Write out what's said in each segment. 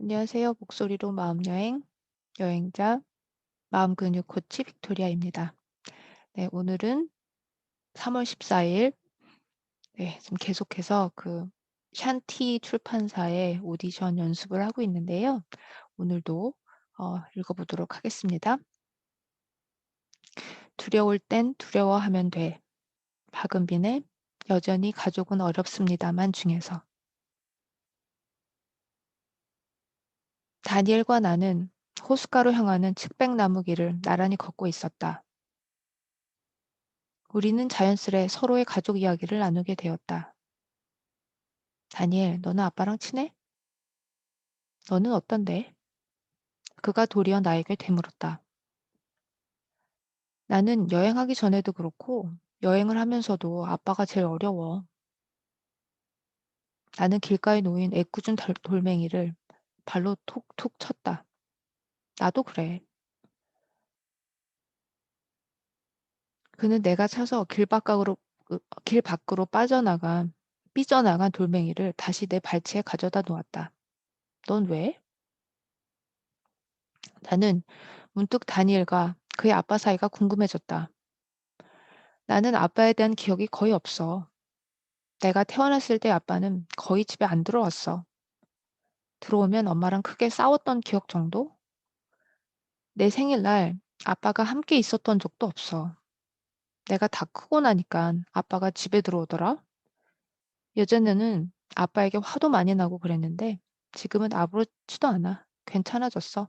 안녕하세요. 목소리로 마음여행, 여행자, 마음근육 코치 빅토리아입니다. 네, 오늘은 3월 14일, 네, 지금 계속해서 샨티 출판사의 오디션 연습을 하고 있는데요. 오늘도 읽어보도록 하겠습니다. 두려울 땐 두려워하면 돼. 박은빈의 여전히 가족은 어렵습니다만 중에서. 다니엘과 나는 호숫가로 향하는 측백나무 길을 나란히 걷고 있었다. 우리는 자연스레 서로의 가족 이야기를 나누게 되었다. 다니엘, 너는 아빠랑 친해? 너는 어떤데? 그가 도리어 나에게 되물었다. 나는 여행하기 전에도 그렇고 여행을 하면서도 아빠가 제일 어려워. 나는 길가에 놓인 애꿎은 돌멩이를 발로 톡톡 쳤다. 나도 그래. 그는 내가 차서 길 밖으로 삐져나간 돌멩이를 다시 내 발치에 가져다 놓았다. 넌 왜? 나는 문득 다니엘과 그의 아빠 사이가 궁금해졌다. 나는 아빠에 대한 기억이 거의 없어. 내가 태어났을 때 아빠는 거의 집에 안 들어왔어. 들어오면 엄마랑 크게 싸웠던 기억 정도? 내 생일날 아빠가 함께 있었던 적도 없어. 내가 다 크고 나니까 아빠가 집에 들어오더라. 예전에는 아빠에게 화도 많이 나고 그랬는데 지금은 아무렇지도 않아. 괜찮아졌어.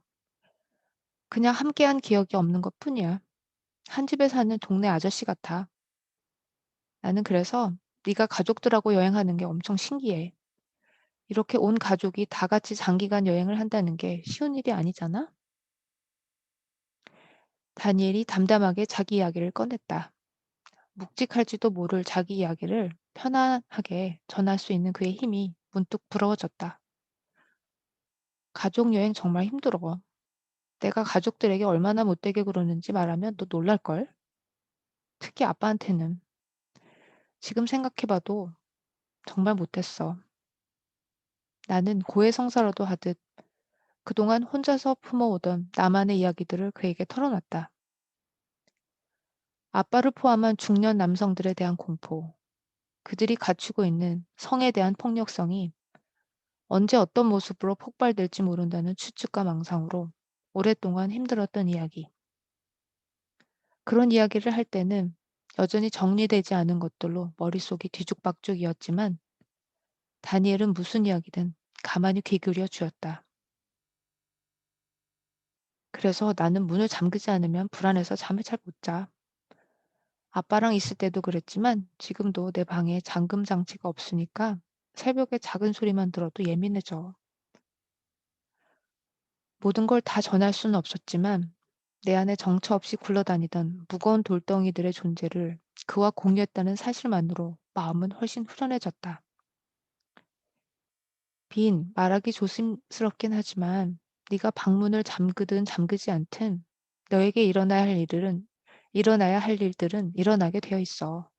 그냥 함께한 기억이 없는 것뿐이야. 한 집에 사는 동네 아저씨 같아. 나는 그래서 네가 가족들하고 여행하는 게 엄청 신기해. 이렇게 온 가족이 다 같이 장기간 여행을 한다는 게 쉬운 일이 아니잖아? 다니엘이 담담하게 자기 이야기를 꺼냈다. 묵직할지도 모를 자기 이야기를 편안하게 전할 수 있는 그의 힘이 문득 부러워졌다. 가족 여행 정말 힘들어. 내가 가족들에게 얼마나 못되게 굴었는지 말하면 너 놀랄걸? 특히 아빠한테는. 지금 생각해봐도 정말 못했어. 나는 고해성사라도 하듯 그동안 혼자서 품어오던 나만의 이야기들을 그에게 털어놨다. 아빠를 포함한 중년 남성들에 대한 공포, 그들이 갖추고 있는 성에 대한 폭력성이 언제 어떤 모습으로 폭발될지 모른다는 추측과 망상으로 오랫동안 힘들었던 이야기. 그런 이야기를 할 때는 여전히 정리되지 않은 것들로 머릿속이 뒤죽박죽이었지만 다니엘은 무슨 이야기든 가만히 귀 기울여 주었다. 그래서 나는 문을 잠그지 않으면 불안해서 잠을 잘 못 자. 아빠랑 있을 때도 그랬지만 지금도 내 방에 잠금 장치가 없으니까 새벽에 작은 소리만 들어도 예민해져. 모든 걸 다 전할 수는 없었지만 내 안에 정처 없이 굴러다니던 무거운 돌덩이들의 존재를 그와 공유했다는 사실만으로 마음은 훨씬 후련해졌다. 빈, 말하기 조심스럽긴 하지만 네가 방문을 잠그든 잠그지 않든 너에게 일어나야 할 일들은 일어나게 되어 있어.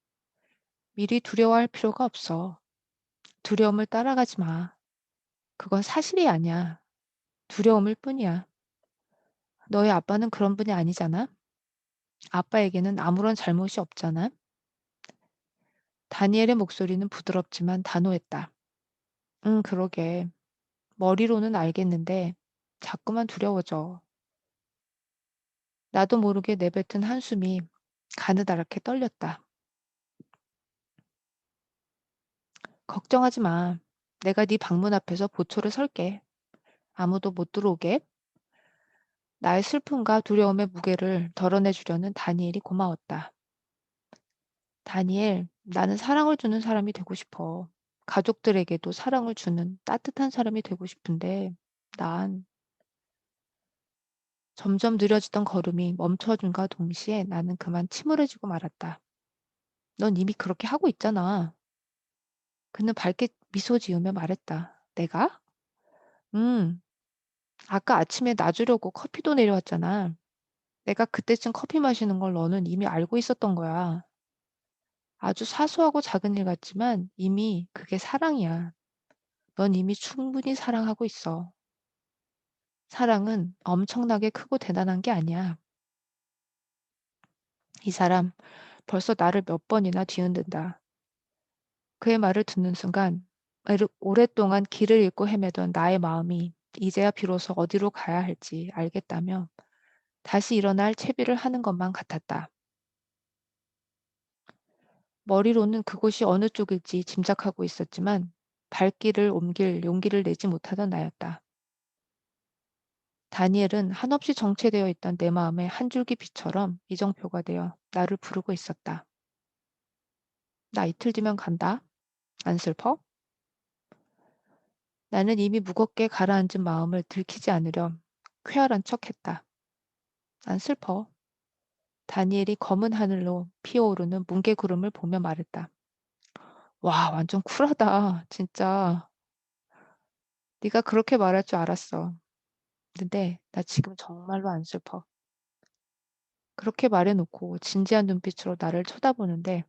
미리 두려워할 필요가 없어. 두려움을 따라가지 마. 그건 사실이 아니야. 두려움일 뿐이야. 너의 아빠는 그런 분이 아니잖아. 아빠에게는 아무런 잘못이 없잖아. 다니엘의 목소리는 부드럽지만 단호했다. 응, 그러게. 머리로는 알겠는데 자꾸만 두려워져. 나도 모르게 내뱉은 한숨이 가느다랗게 떨렸다. 걱정하지 마. 내가 네 방문 앞에서 보초를 설게. 아무도 못 들어오게. 나의 슬픔과 두려움의 무게를 덜어내 주려는 다니엘이 고마웠다. 다니엘, 나는 사랑을 주는 사람이 되고 싶어. 가족들에게도 사랑을 주는 따뜻한 사람이 되고 싶은데, 난 점점 느려지던 걸음이 멈춰준과 동시에 나는 그만 침울해지고 말았다. 넌 이미 그렇게 하고 있잖아. 그는 밝게 미소 지으며 말했다. 내가? 음, 아까 아침에 놔주려고 커피도 내려왔잖아. 내가 그때쯤 커피 마시는 걸 너는 이미 알고 있었던 거야. 아주 사소하고 작은 일 같지만 이미 그게 사랑이야. 넌 이미 충분히 사랑하고 있어. 사랑은 엄청나게 크고 대단한 게 아니야. 이 사람 벌써 나를 몇 번이나 뒤흔든다. 그의 말을 듣는 순간 오랫동안 길을 잃고 헤매던 나의 마음이 이제야 비로소 어디로 가야 할지 알겠다며 다시 일어날 채비를 하는 것만 같았다. 머리로는 그곳이 어느 쪽일지 짐작하고 있었지만 발길을 옮길 용기를 내지 못하던 나였다. 다니엘은 한없이 정체되어 있던 내 마음의 한 줄기 빛처럼 이정표가 되어 나를 부르고 있었다. 나 이틀 뒤면 간다. 안 슬퍼? 나는 이미 무겁게 가라앉은 마음을 들키지 않으려 쾌활한 척했다. 안 슬퍼. 다니엘이 검은 하늘로 피어오르는 뭉게 구름을 보며 말했다. 와, 완전 쿨하다. 진짜. 네가 그렇게 말할 줄 알았어. 근데 나 지금 정말로 안 슬퍼. 그렇게 말해놓고 진지한 눈빛으로 나를 쳐다보는데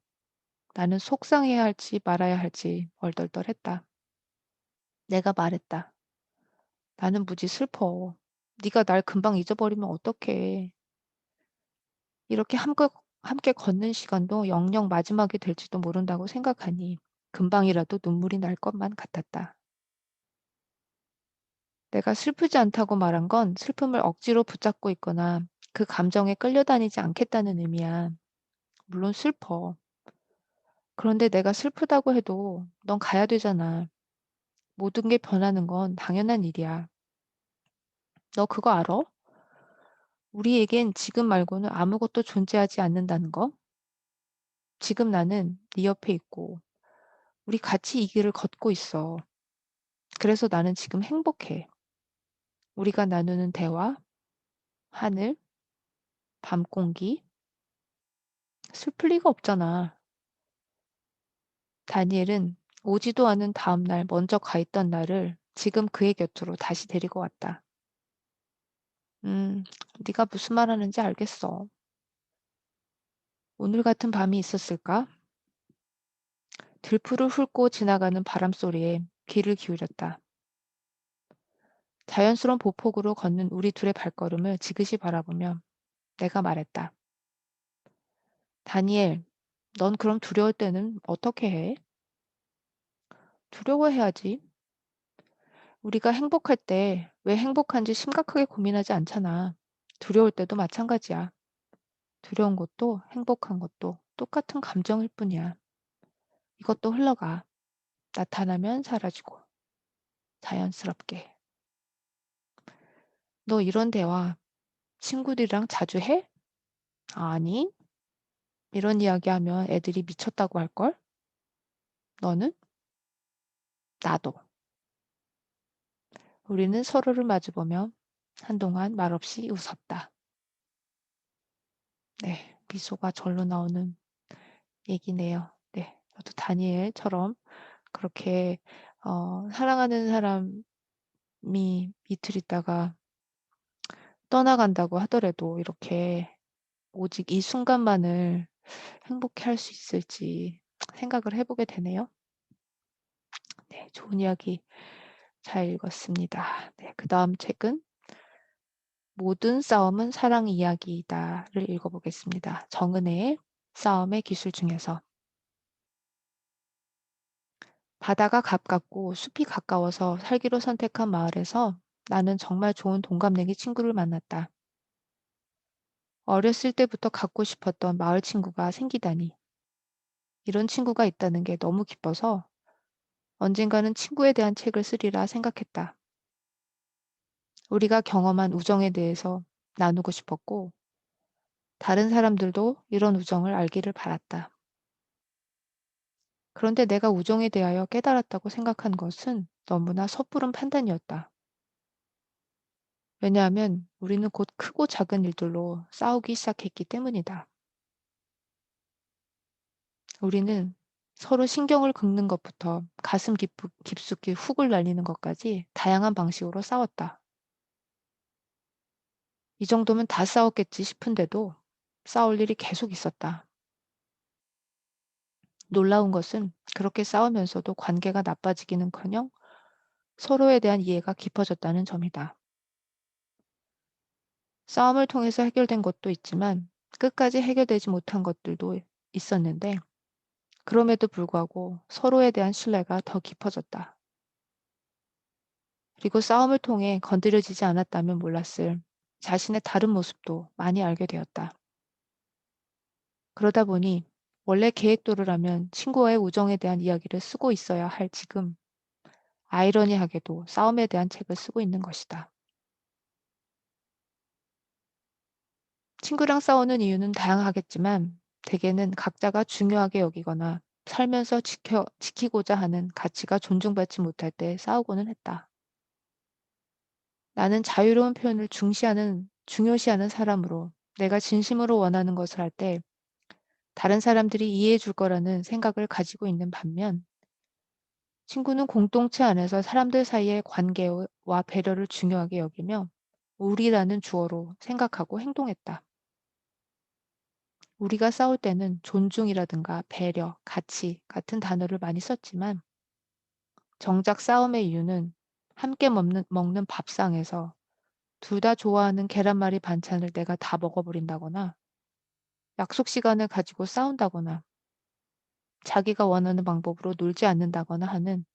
나는 속상해야 할지 말아야 할지 얼떨떨했다. 내가 말했다. 나는 무지 슬퍼. 네가 날 금방 잊어버리면 어떡해. 이렇게 함께 걷는 시간도 영영 마지막이 될지도 모른다고 생각하니 금방이라도 눈물이 날 것만 같았다. 내가 슬프지 않다고 말한 건 슬픔을 억지로 붙잡고 있거나 그 감정에 끌려다니지 않겠다는 의미야. 물론 슬퍼. 그런데 내가 슬프다고 해도 넌 가야 되잖아. 모든 게 변하는 건 당연한 일이야. 너 그거 알아? 우리에겐 지금 말고는 아무것도 존재하지 않는다는 거? 지금 나는 네 옆에 있고 우리 같이 이 길을 걷고 있어. 그래서 나는 지금 행복해. 우리가 나누는 대화, 하늘, 밤 공기, 슬플 리가 없잖아. 다니엘은 오지도 않은 다음 날 먼저 가 있던 나를 지금 그의 곁으로 다시 데리고 왔다. 음, 네가 무슨 말 하는지 알겠어. 오늘 같은 밤이 있었을까? 들풀을 훑고 지나가는 바람 소리에 귀를 기울였다. 자연스러운 보폭으로 걷는 우리 둘의 발걸음을 지그시 바라보며 내가 말했다. 다니엘, 넌 그럼 두려울 때는 어떻게 해? 두려워해야지. 우리가 행복할 때 왜 행복한지 심각하게 고민하지 않잖아. 두려울 때도 마찬가지야. 두려운 것도 행복한 것도 똑같은 감정일 뿐이야. 이것도 흘러가. 나타나면 사라지고. 자연스럽게. 너 이런 대화 친구들이랑 자주 해? 아니, 이런 이야기 하면 애들이 미쳤다고 할걸? 너는? 나도. 우리는 서로를 마주보며 한동안 말없이 웃었다. 네, 미소가 절로 나오는 얘기네요. 네, 저도 다니엘처럼 그렇게 사랑하는 사람이 이틀 있다가 떠나간다고 하더라도 이렇게 오직 이 순간만을 행복해 할 수 있을지 생각을 해보게 되네요. 네, 좋은 이야기 잘 읽었습니다. 네, 그다음 책은 모든 싸움은 사랑 이야기다를 읽어보겠습니다. 정은혜의 싸움의 기술 중에서 바다가 가깝고 숲이 가까워서 살기로 선택한 마을에서 나는 정말 좋은 동갑내기 친구를 만났다. 어렸을 때부터 갖고 싶었던 마을 친구가 생기다니. 이런 친구가 있다는 게 너무 기뻐서 언젠가는 친구에 대한 책을 쓰리라 생각했다. 우리가 경험한 우정에 대해서 나누고 싶었고, 다른 사람들도 이런 우정을 알기를 바랐다. 그런데 내가 우정에 대하여 깨달았다고 생각한 것은 너무나 섣부른 판단이었다. 왜냐하면 우리는 곧 크고 작은 일들로 싸우기 시작했기 때문이다. 우리는 서로 신경을 긁는 것부터 가슴 깊숙이 훅을 날리는 것까지 다양한 방식으로 싸웠다. 이 정도면 다 싸웠겠지 싶은데도 싸울 일이 계속 있었다. 놀라운 것은 그렇게 싸우면서도 관계가 나빠지기는커녕 서로에 대한 이해가 깊어졌다는 점이다. 싸움을 통해서 해결된 것도 있지만 끝까지 해결되지 못한 것들도 있었는데 그럼에도 불구하고 서로에 대한 신뢰가 더 깊어졌다. 그리고 싸움을 통해 건드려지지 않았다면 몰랐을 자신의 다른 모습도 많이 알게 되었다. 그러다 보니 원래 계획대로라면 친구와의 우정에 대한 이야기를 쓰고 있어야 할 지금 아이러니하게도 싸움에 대한 책을 쓰고 있는 것이다. 친구랑 싸우는 이유는 다양하겠지만 대개는 각자가 중요하게 여기거나 살면서 지키고자 하는 가치가 존중받지 못할 때 싸우고는 했다. 나는 자유로운 표현을 중요시하는 사람으로 내가 진심으로 원하는 것을 할 때 다른 사람들이 이해해 줄 거라는 생각을 가지고 있는 반면 친구는 공동체 안에서 사람들 사이의 관계와 배려를 중요하게 여기며 우리라는 주어로 생각하고 행동했다. 우리가 싸울 때는 존중이라든가 배려, 가치 같은 단어를 많이 썼지만 정작 싸움의 이유는 함께 먹는 밥상에서 둘 다 좋아하는 계란말이 반찬을 내가 다 먹어버린다거나 약속 시간을 가지고 싸운다거나 자기가 원하는 방법으로 놀지 않는다거나 하는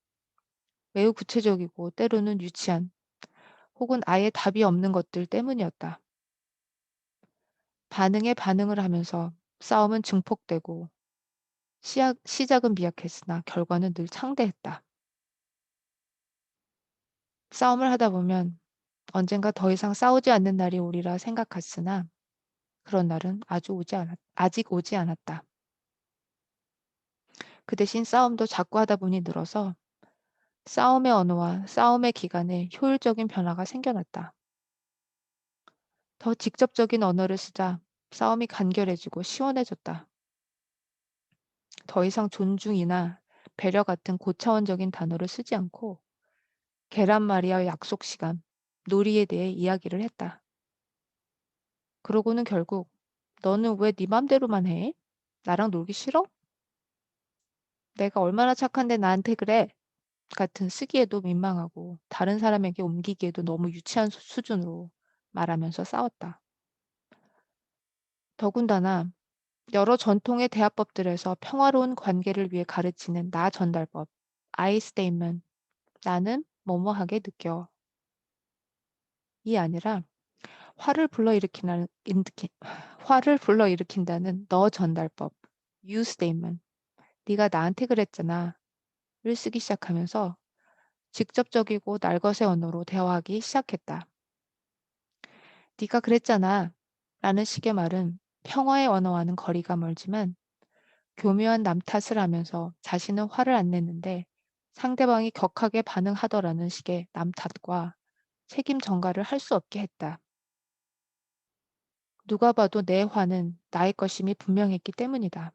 매우 구체적이고 때로는 유치한 혹은 아예 답이 없는 것들 때문이었다. 반응에 반응을 하면서 싸움은 증폭되고 시작은 미약했으나 결과는 늘 창대했다. 싸움을 하다 보면 언젠가 더 이상 싸우지 않는 날이 오리라 생각했으나 그런 날은 아직 오지 않았다. 그 대신 싸움도 자꾸 하다 보니 늘어서 싸움의 언어와 싸움의 기간에 효율적인 변화가 생겨났다. 더 직접적인 언어를 쓰자 싸움이 간결해지고 시원해졌다. 더 이상 존중이나 배려 같은 고차원적인 단어를 쓰지 않고 계란말이와 약속 시간, 놀이에 대해 이야기를 했다. 그러고는 결국 "너는 왜 네 맘대로만 해? 나랑 놀기 싫어? 내가 얼마나 착한데 나한테 그래?" 같은 쓰기에도 민망하고 다른 사람에게 옮기기에도 너무 유치한 수준으로 말하면서 싸웠다. 더군다나 여러 전통의 대화법들에서 평화로운 관계를 위해 가르치는 나 전달법, I statement, 나는 뭐뭐하게 느껴. 이 아니라 화를 불러일으키는, 화를 불러일으킨다는 너 전달법, you statement, 네가 나한테 그랬잖아. 를 쓰기 시작하면서 직접적이고 날것의 언어로 대화하기 시작했다. 네가 그랬잖아. 라는 식의 말은 평화의 언어와는 거리가 멀지만 교묘한 남 탓을 하면서 자신은 화를 안 냈는데 상대방이 격하게 반응하더라는 식의 남 탓과 책임 전가를 할 수 없게 했다. 누가 봐도 내 화는 나의 것임이 분명했기 때문이다.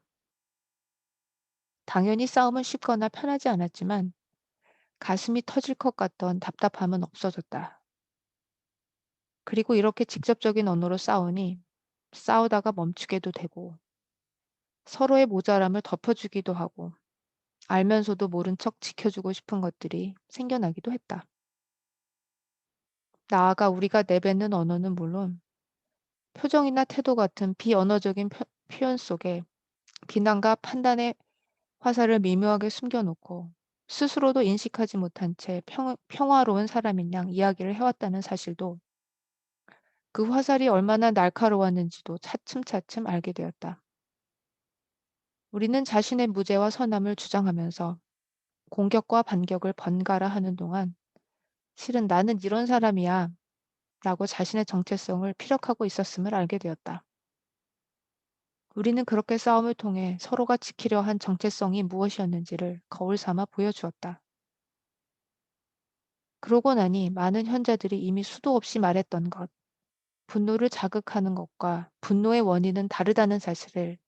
당연히 싸움은 쉽거나 편하지 않았지만 가슴이 터질 것 같던 답답함은 없어졌다. 그리고 이렇게 직접적인 언어로 싸우니 싸우다가 멈추게도 되고 서로의 모자람을 덮어주기도 하고 알면서도 모른 척 지켜주고 싶은 것들이 생겨나기도 했다. 나아가 우리가 내뱉는 언어는 물론 표정이나 태도 같은 비언어적인 표현 속에 비난과 판단의 화살을 미묘하게 숨겨놓고 스스로도 인식하지 못한 채 평화로운 사람인 양 이야기를 해왔다는 사실도 그 화살이 얼마나 날카로웠는지도 차츰차츰 알게 되었다. 우리는 자신의 무죄와 선함을 주장하면서 공격과 반격을 번갈아 하는 동안 실은 나는 이런 사람이야 라고 자신의 정체성을 피력하고 있었음을 알게 되었다. 우리는 그렇게 싸움을 통해 서로가 지키려 한 정체성이 무엇이었는지를 거울 삼아 보여주었다. 그러고 나니 많은 현자들이 이미 수도 없이 말했던 것, 분노를 자극하는 것과 분노의 원인은 다르다는 사실을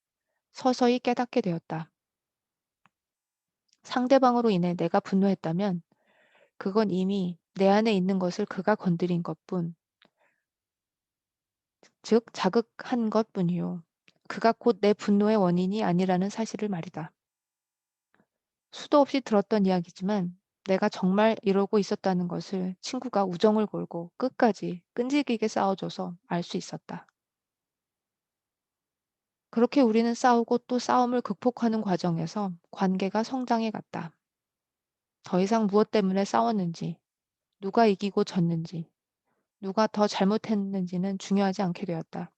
서서히 깨닫게 되었다. 상대방으로 인해 내가 분노했다면 그건 이미 내 안에 있는 것을 그가 건드린 것뿐, 즉 자극한 것뿐이요. 그가 곧 내 분노의 원인이 아니라는 사실을 말이다. 수도 없이 들었던 이야기지만 내가 정말 이러고 있었다는 것을 친구가 우정을 걸고 끝까지 끈질기게 싸워줘서 알 수 있었다. 그렇게 우리는 싸우고 또 싸움을 극복하는 과정에서 관계가 성장해 갔다. 더 이상 무엇 때문에 싸웠는지, 누가 이기고 졌는지, 누가 더 잘못했는지는 중요하지 않게 되었다.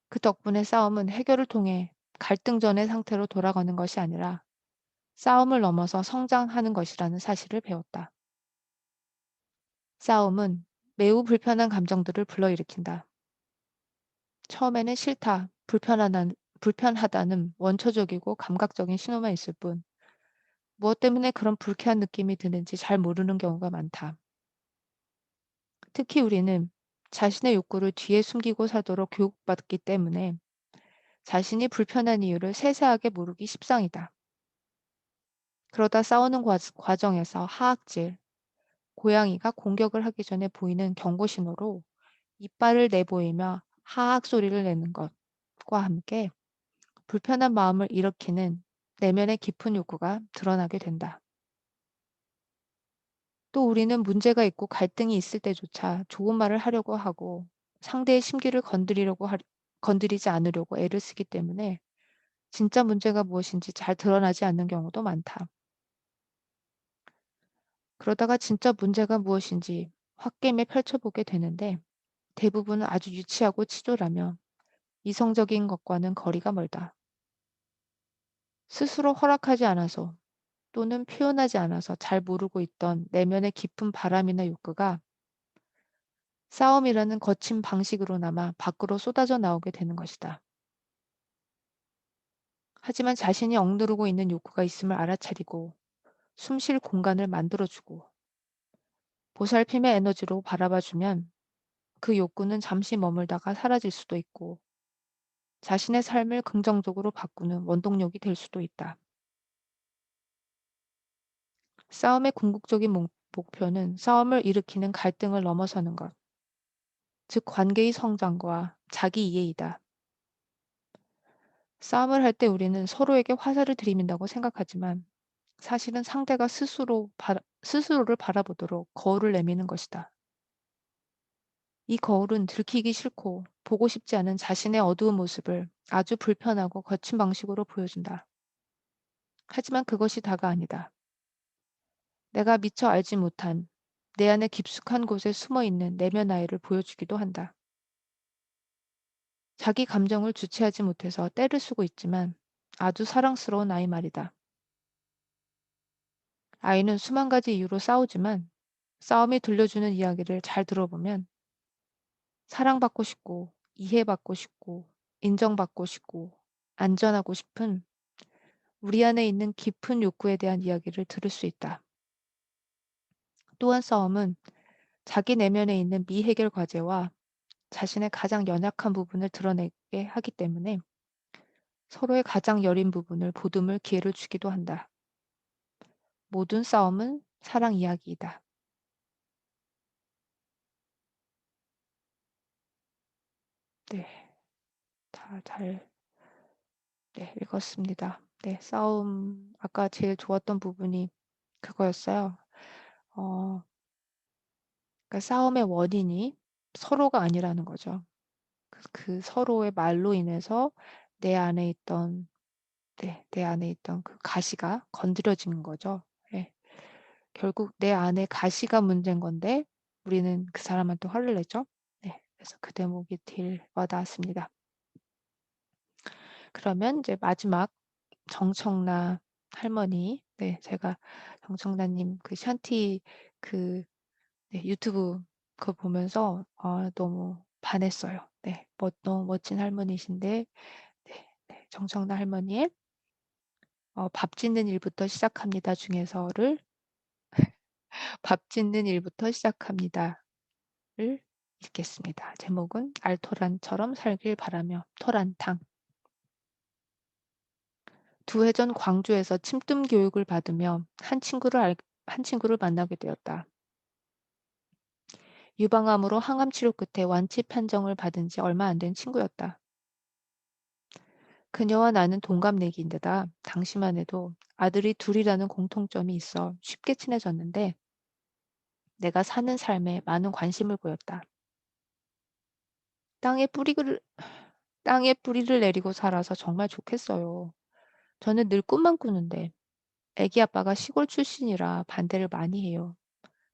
그 덕분에 싸움은 해결을 통해 갈등 전의 상태로 돌아가는 것이 아니라 싸움을 넘어서 성장하는 것이라는 사실을 배웠다. 싸움은 매우 불편한 감정들을 불러일으킨다. 처음에는 싫다, 불편하다는 원초적이고 감각적인 신호만 있을 뿐, 무엇 때문에 그런 불쾌한 느낌이 드는지 잘 모르는 경우가 많다. 특히 우리는 자신의 욕구를 뒤에 숨기고 살도록 교육받기 때문에 자신이 불편한 이유를 세세하게 모르기 십상이다. 그러다 싸우는 과정에서 하악질, 고양이가 공격을 하기 전에 보이는 경고 신호로 이빨을 내보이며 하악 소리를 내는 것과 함께 불편한 마음을 일으키는 내면의 깊은 욕구가 드러나게 된다. 또 우리는 문제가 있고 갈등이 있을 때조차 좋은 말을 하려고 하고 상대의 심기를 건드리지 않으려고 애를 쓰기 때문에 진짜 문제가 무엇인지 잘 드러나지 않는 경우도 많다. 그러다가 진짜 문제가 무엇인지 홧김에 펼쳐보게 되는데 대부분은 아주 유치하고 치졸하며 이성적인 것과는 거리가 멀다. 스스로 허락하지 않아서 또는 표현하지 않아서 잘 모르고 있던 내면의 깊은 바람이나 욕구가 싸움이라는 거친 방식으로나마 밖으로 쏟아져 나오게 되는 것이다. 하지만 자신이 억누르고 있는 욕구가 있음을 알아차리고 숨쉴 공간을 만들어주고 보살핌의 에너지로 바라봐주면 그 욕구는 잠시 머물다가 사라질 수도 있고 자신의 삶을 긍정적으로 바꾸는 원동력이 될 수도 있다. 싸움의 궁극적인 목표는 싸움을 일으키는 갈등을 넘어서는 것, 즉 관계의 성장과 자기 이해이다. 싸움을 할 때 우리는 서로에게 화살을 들이민다고 생각하지만 사실은 상대가 스스로를 바라보도록 거울을 내미는 것이다. 이 거울은 들키기 싫고 보고 싶지 않은 자신의 어두운 모습을 아주 불편하고 거친 방식으로 보여준다. 하지만 그것이 다가 아니다. 내가 미처 알지 못한 내 안의 깊숙한 곳에 숨어 있는 내면 아이를 보여주기도 한다. 자기 감정을 주체하지 못해서 떼를 쓰고 있지만 아주 사랑스러운 아이 말이다. 아이는 수만 가지 이유로 싸우지만 싸움이 들려주는 이야기를 잘 들어보면 사랑받고 싶고 이해받고 싶고 인정받고 싶고 안전하고 싶은 우리 안에 있는 깊은 욕구에 대한 이야기를 들을 수 있다. 또한 싸움은 자기 내면에 있는 미해결 과제와 자신의 가장 연약한 부분을 드러내게 하기 때문에 서로의 가장 여린 부분을 보듬을 기회를 주기도 한다. 모든 싸움은 사랑 이야기이다. 네, 다 잘, 네, 읽었습니다. 네, 싸움, 아까 제일 좋았던 부분이 그거였어요. 어, 그러니까 싸움의 원인이 서로가 아니라는 거죠. 그 서로의 말로 인해서 내 안에 있던, 네, 내 안에 있던 그 가시가 건드려지는 거죠. 예. 결국 내 안에 가시가 문제인 건데 우리는 그 사람한테 화를 내죠. 네. 그래서 그 대목이 딜 와닿았습니다. 그러면 이제 마지막 정청라 할머니. 네. 제가 정청라 님 그 샨티 그 네 유튜브 그거 보면서 너무 반했어요. 네. 너무 멋진 할머니신데 네. 네. 정청라 할머니의 밥 짓는 일부터 시작합니다 중에서를 밥 짓는 일부터 시작합니다를 읽겠습니다. 제목은 알토란처럼 살길 바라며 토란탕. 두 해 전 광주에서 침뜸 교육을 받으며 한 친구를 만나게 되었다. 유방암으로 항암 치료 끝에 완치 판정을 받은 지 얼마 안 된 친구였다. 그녀와 나는 동갑내기인데다 당시만 해도 아들이 둘이라는 공통점이 있어 쉽게 친해졌는데 내가 사는 삶에 많은 관심을 보였다. 땅에 뿌리를 땅에 뿌리를 내리고 살아서 정말 좋겠어요. 저는 늘 꿈만 꾸는데 애기 아빠가 시골 출신이라 반대를 많이 해요.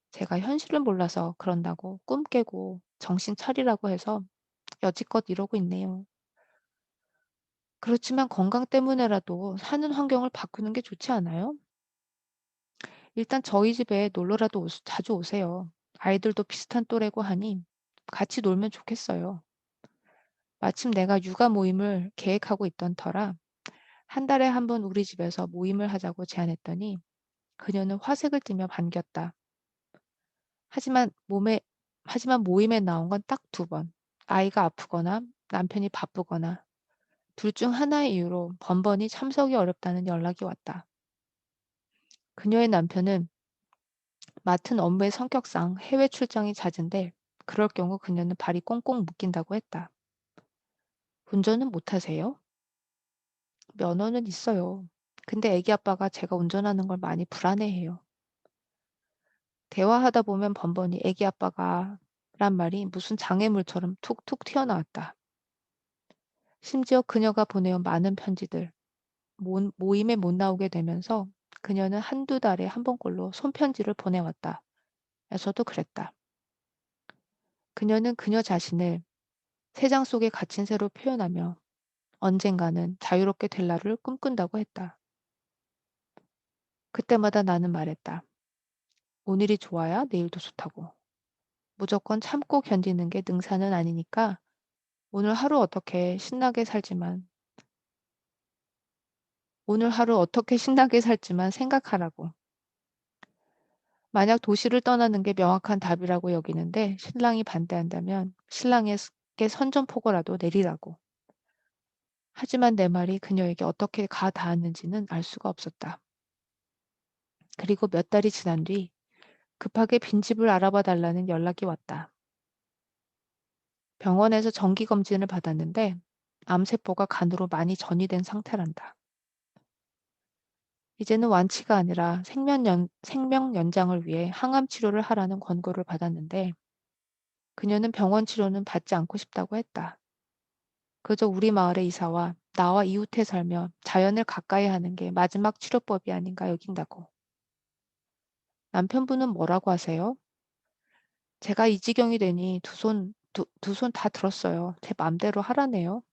제가 현실을 몰라서 그런다고 꿈 깨고 정신 차리라고 해서 여지껏 이러고 있네요. 그렇지만 건강 때문에라도 사는 환경을 바꾸는 게 좋지 않아요? 일단 저희 집에 놀러라도 자주 오세요. 아이들도 비슷한 또래고 하니 같이 놀면 좋겠어요. 마침 내가 육아 모임을 계획하고 있던 터라 한 달에 한 번 우리 집에서 모임을 하자고 제안했더니 그녀는 화색을 띠며 반겼다. 하지만 몸에 하지만 모임에 나온 건 딱 두 번. 아이가 아프거나 남편이 바쁘거나 둘 중 하나의 이유로 번번이 참석이 어렵다는 연락이 왔다. 그녀의 남편은 맡은 업무의 성격상 해외 출장이 잦은데 그럴 경우 그녀는 발이 꽁꽁 묶인다고 했다. 운전은 못하세요? 면허는 있어요. 근데 애기 아빠가 제가 운전하는 걸 많이 불안해해요. 대화하다 보면 번번이 애기 아빠가 란 말이 무슨 장애물처럼 툭툭 튀어나왔다. 심지어 그녀가 보내온 많은 편지들, 모임에 못 나오게 되면서 그녀는 한두 달에 한 번꼴로 손편지를 보내왔다. 에서도 그랬다. 그녀는 그녀 자신을 새 장 속에 갇힌 새로 표현하며 언젠가는 자유롭게 될 날을 꿈꾼다고 했다. 그때마다 나는 말했다. 오늘이 좋아야 내일도 좋다고. 무조건 참고 견디는 게 능사는 아니니까 오늘 하루 어떻게 신나게 살지만 오늘 하루 어떻게 신나게 살지만 생각하라고. 만약 도시를 떠나는 게 명확한 답이라고 여기는데 신랑이 반대한다면 신랑에게 선전포고라도 내리라고. 하지만 내 말이 그녀에게 어떻게 가 닿았는지는 알 수가 없었다. 그리고 몇 달이 지난 뒤 급하게 빈집을 알아봐 달라는 연락이 왔다. 병원에서 정기 검진을 받았는데 암세포가 간으로 많이 전이된 상태란다. 이제는 완치가 아니라 생명 연장을 위해 항암 치료를 하라는 권고를 받았는데 그녀는 병원 치료는 받지 않고 싶다고 했다. 그저 우리 마을에 이사와 나와 이웃해 살며 자연을 가까이 하는 게 마지막 치료법이 아닌가 여긴다고. 남편분은 뭐라고 하세요? 제가 이 지경이 되니 두 손 다 들었어요. 제 맘대로 하라네요.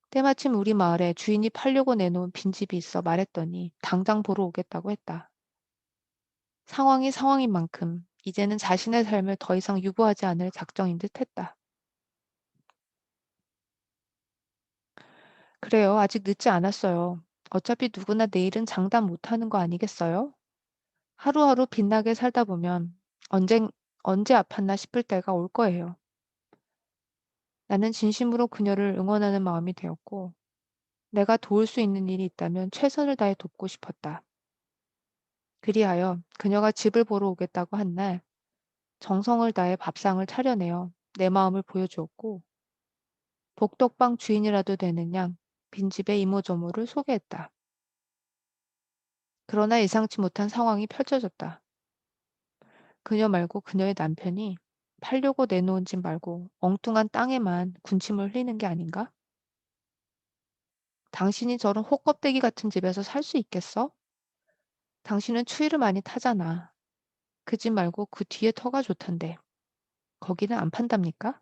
때마침 우리 마을에 주인이 팔려고 내놓은 빈집이 있어 말했더니 당장 보러 오겠다고 했다. 상황이 상황인 만큼 이제는 자신의 삶을 더 이상 유보하지 않을 작정인 듯 했다. 그래요. 아직 늦지 않았어요. 어차피 누구나 내일은 장담 못하는 거 아니겠어요? 하루하루 빛나게 살다 보면 언젠 언제 아팠나 싶을 때가 올 거예요. 나는 진심으로 그녀를 응원하는 마음이 되었고 내가 도울 수 있는 일이 있다면 최선을 다해 돕고 싶었다. 그리하여 그녀가 집을 보러 오겠다고 한 날 정성을 다해 밥상을 차려내어 내 마음을 보여주었고 복덕방 주인이라도 되는 양 빈집의 이모저모를 소개했다. 그러나 예상치 못한 상황이 펼쳐졌다. 그녀 말고 그녀의 남편이 팔려고 내놓은 집 말고 엉뚱한 땅에만 군침을 흘리는 게 아닌가? 당신이 저런 호껍데기 같은 집에서 살 수 있겠어? 당신은 추위를 많이 타잖아. 그 집 말고 그 뒤에 터가 좋던데. 거기는 안 판답니까?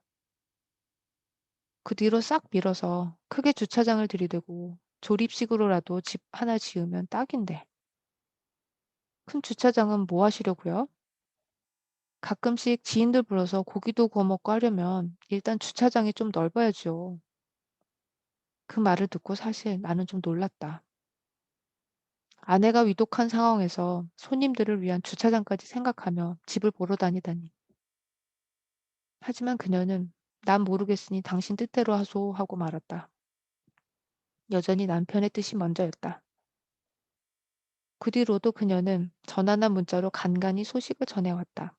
그 뒤로 싹 밀어서 크게 주차장을 들이대고 조립식으로라도 집 하나 지으면 딱인데. 큰 주차장은 뭐 하시려고요? 가끔씩 지인들 불러서 고기도 구워 먹고 하려면 일단 주차장이 좀 넓어야죠. 그 말을 듣고 사실 나는 좀 놀랐다. 아내가 위독한 상황에서 손님들을 위한 주차장까지 생각하며 집을 보러 다니다니. 하지만 그녀는 난 모르겠으니 당신 뜻대로 하소 하고 말았다. 여전히 남편의 뜻이 먼저였다. 그 뒤로도 그녀는 전화나 문자로 간간히 소식을 전해왔다.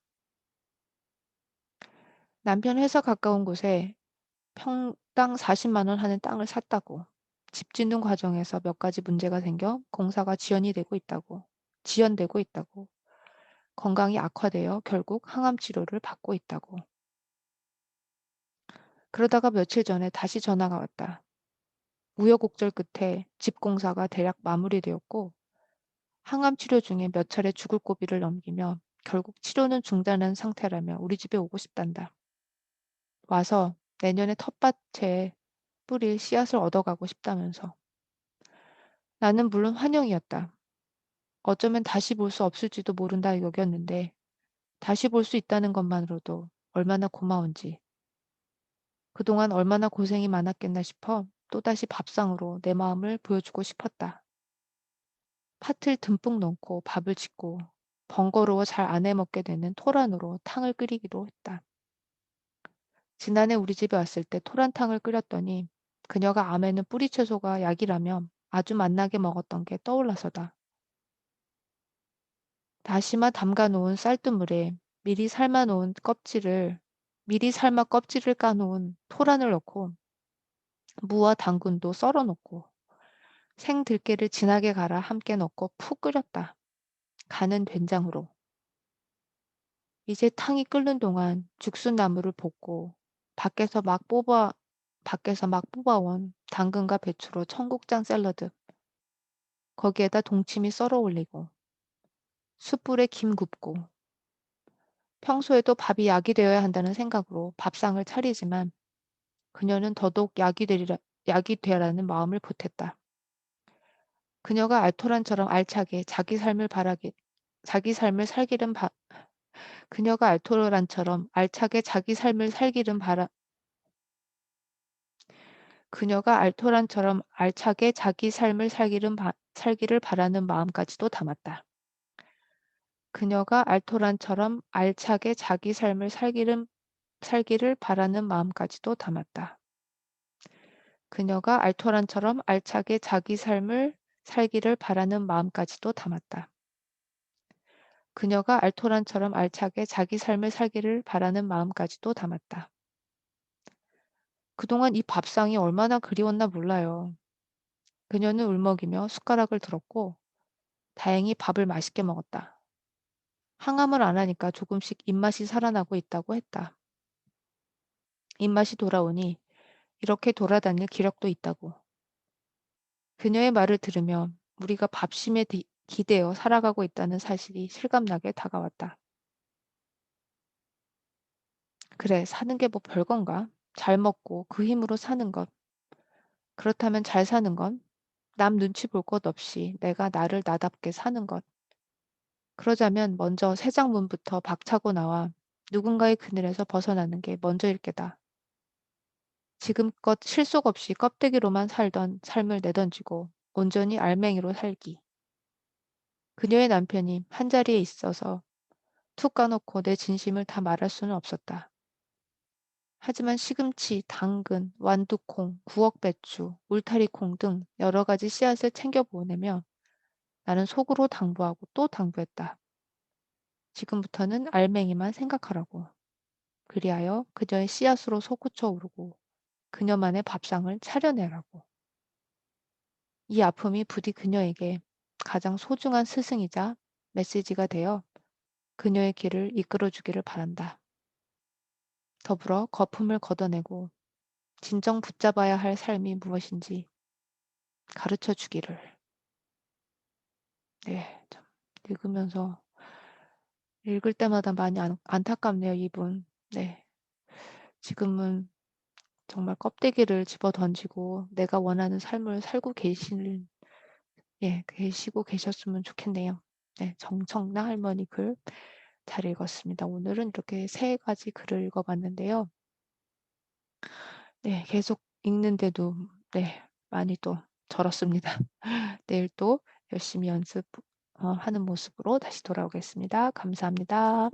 남편 회사 가까운 곳에 땅 40만 원 하는 땅을 샀다고. 집 짓는 과정에서 몇 가지 문제가 생겨 공사가 지연되고 있다고. 건강이 악화되어 결국 항암 치료를 받고 있다고. 그러다가 며칠 전에 다시 전화가 왔다. 우여곡절 끝에 집 공사가 대략 마무리되었고 항암 치료 중에 몇 차례 죽을 고비를 넘기며 결국 치료는 중단한 상태라며 우리 집에 오고 싶단다. 와서 내년에 텃밭에 뿌릴 씨앗을 얻어가고 싶다면서. 나는 물론 환영이었다. 어쩌면 다시 볼 수 없을지도 모른다 여겼는데 다시 볼 수 있다는 것만으로도 얼마나 고마운지, 그동안 얼마나 고생이 많았겠나 싶어 또다시 밥상으로 내 마음을 보여주고 싶었다. 팥을 듬뿍 넣고 밥을 짓고 번거로워 잘 안 해먹게 되는 토란으로 탕을 끓이기로 했다. 지난해 우리 집에 왔을 때 토란탕을 끓였더니 그녀가 암에는 뿌리채소가 약이라며 아주 맛나게 먹었던 게 떠올라서다. 다시마 담가 놓은 쌀뜨물에 미리 삶아 놓은 껍질을 미리 삶아 껍질을 까놓은 토란을 넣고 무와 당근도 썰어 놓고 생들깨를 진하게 갈아 함께 넣고 푹 끓였다. 간은 된장으로. 이제 탕이 끓는 동안 죽순나물을 볶고 밖에서 막 뽑아 밖에서 막 뽑아온 당근과 배추로 청국장 샐러드, 거기에다 동치미 썰어 올리고 숯불에 김 굽고, 평소에도 밥이 약이 되어야 한다는 생각으로 밥상을 차리지만 그녀는 더더욱 약이 되라는 마음을 보탰다. 그녀가 알토란처럼 알차게 자기 삶을 살기를 바 그녀가 알토란처럼 알차게 자기 삶을 살기를 바라 그녀가 알토란처럼 알차게 자기 삶을 살기를 바라는 마음까지도 담았다. 그녀가 알토란처럼 알차게 자기 삶을 살기를 바라는 마음까지도 담았다. 그녀가 알토란처럼 알차게 자기 삶을 살기를 바라는 마음까지도 담았다. 그녀가 알토란처럼 알차게 자기 삶을 살기를 바라는 마음까지도 담았다. 그동안 이 밥상이 얼마나 그리웠나 몰라요. 그녀는 울먹이며 숟가락을 들었고 다행히 밥을 맛있게 먹었다. 항암을 안 하니까 조금씩 입맛이 살아나고 있다고 했다. 입맛이 돌아오니 이렇게 돌아다닐 기력도 있다고. 그녀의 말을 들으며 우리가 밥심에 기대어 살아가고 있다는 사실이 실감나게 다가왔다. 그래, 사는 게 뭐 별건가? 잘 먹고 그 힘으로 사는 것. 그렇다면 잘 사는 건 남 눈치 볼 것 없이 내가 나를 나답게 사는 것. 그러자면 먼저 새 장문부터 박차고 나와 누군가의 그늘에서 벗어나는 게 먼저일 게다. 지금껏 실속 없이 껍데기로만 살던 삶을 내던지고 온전히 알맹이로 살기. 그녀의 남편이 한자리에 있어서 툭 까놓고 내 진심을 다 말할 수는 없었다. 하지만 시금치, 당근, 완두콩, 구억배추, 울타리콩 등 여러 가지 씨앗을 챙겨 보내며 나는 속으로 당부하고 또 당부했다. 지금부터는 알맹이만 생각하라고. 그리하여 그녀의 씨앗으로 솟구쳐 오르고 그녀만의 밥상을 차려내라고. 이 아픔이 부디 그녀에게 가장 소중한 스승이자 메시지가 되어 그녀의 길을 이끌어 주기를 바란다. 더불어 거품을 걷어내고 진정 붙잡아야 할 삶이 무엇인지 가르쳐 주기를. 네, 참 읽으면서 읽을 때마다 많이 안타깝네요, 이분. 네. 지금은 정말 껍데기를 집어 던지고 내가 원하는 삶을 살고 계시고 계셨으면 좋겠네요. 네, 정청래 할머니 글 잘 읽었습니다. 오늘은 이렇게 세 가지 글을 읽어봤는데요. 네, 계속 읽는데도 네, 많이 또 절었습니다. 내일 또 열심히 하는 모습으로 다시 돌아오겠습니다. 감사합니다.